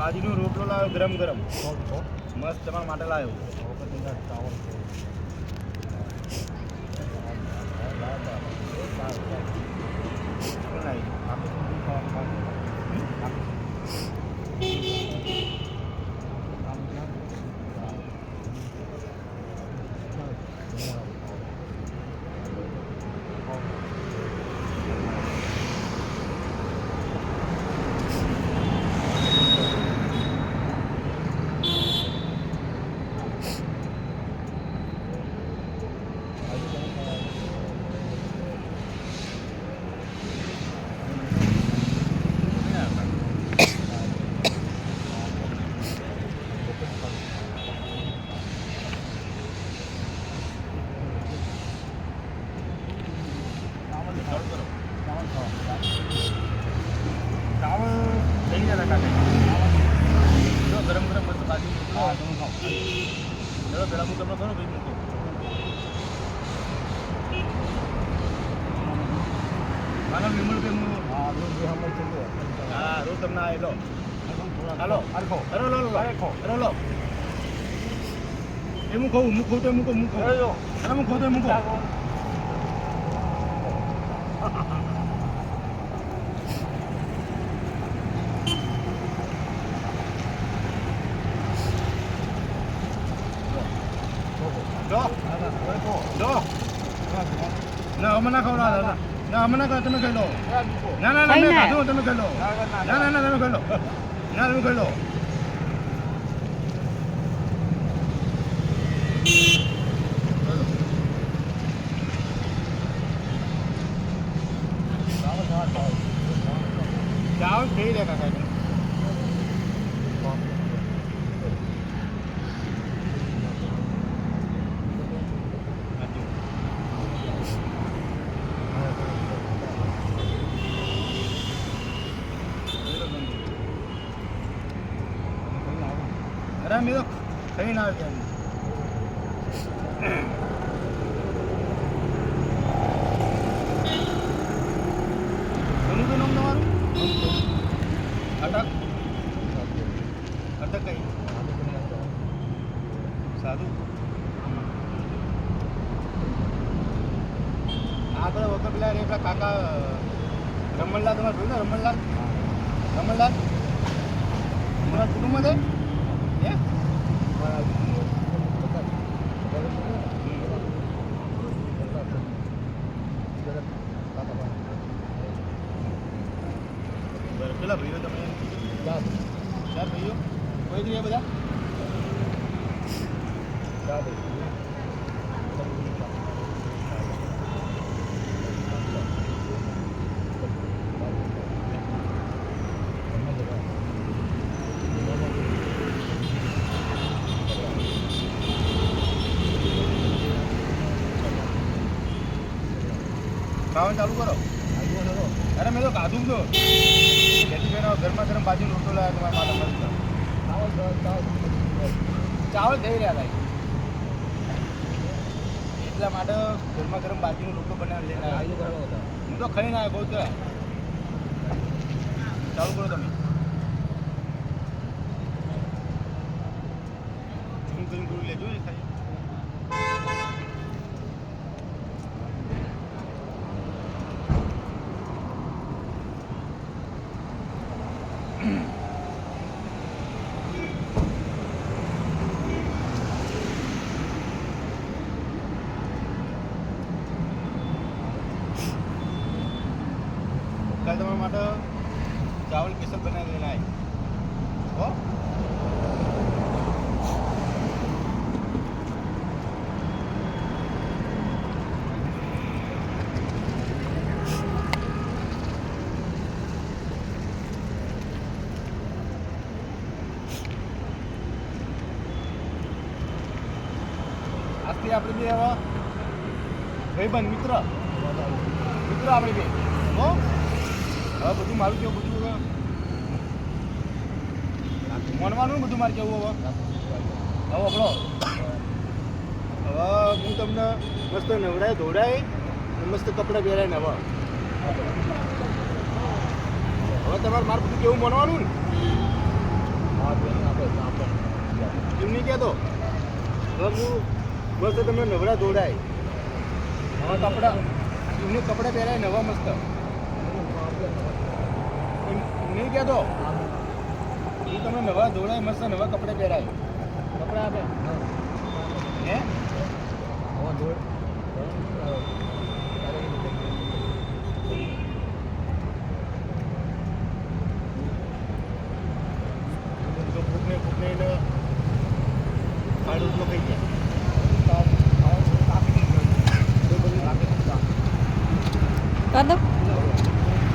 બાજરીનો રોટલો લાવ્યો ગરમ ગરમ મસ્ત તમારા માટે લાવ્યો. ગરમ ગરમ મસ્ત બાજુ ચલો પેલા હું તમને ખરો ભાઈ મૂકો માનો વિમલ ભાઈ હું હા રોજ તમને આવેલો હાલો હલો લો હલો લો એ મૂકો મૂકો તો મૂકો મૂકો અરે મૂકો તો મૂકો ના અમે ના ખાવ ના અમે ના ખાવ તમે ખાઈ લો ના ના ના મેં ખાધું તમે ખાઈ લો ના ના ના તમે ખાઈ લો ના તમે ખાઈ લો ચાવલ થઈ જાય કાકા અરે મેં તો ખાઈને આવે ત્યાં કોનું તો નામ તમારું અટક અટક કઈ સાધુ આગળ વખત પેલા પેલા કાકા રમણલાલ તમારે જોયું ને રમણલાલ તમારા કુટુંબમાં છે કેટલા ભાઈઓ તમે ચાર ભાઈઓ કોઈ જ બધા ખાવાનું ચાલુ કરો અરે મેં તો ખાધું તો ગરમા ગરમ બાજુ રોટલો લાવ્યા તમારા માટે મસ્ત ચાવલ થઈ રહ્યા ભાઈ એટલા માટે ગરમા ગરમ બાજુનો રોટલો બનાવી લઈને હું તો ખાઈને આવ્યો બહુ ચાલુ કરો તમે ઝૂમ કરીને પૂરું લેજો એ ખાઈ કાલે તમારા માટે ચાવલ સ્પેશિયલ બનાવી લઈને આવી હો આજથી આપણે બે હવે ભાઈબંધ મિત્ર આપણે બે હો હવે બધું મારું કેવું બધું મોનવાનું બધું મારે કેવું હવે આપણો હવે હું તમને મસ્ત નવડાય ધોડાય મસ્ત કપડાં પહેરાય ને હવે તમારે મારે બધું કેવું મોનવાનું ને કહેતો હું મસ્ત તમને નવરા દોડાય નવા કપડાં એમને કપડાં પહેરાય નવા મસ્ત નહીં કહેતો એ તમને નવા દોડાય મસ્ત નવા કપડાં પહેરાય કપડાં આપે હે કદમ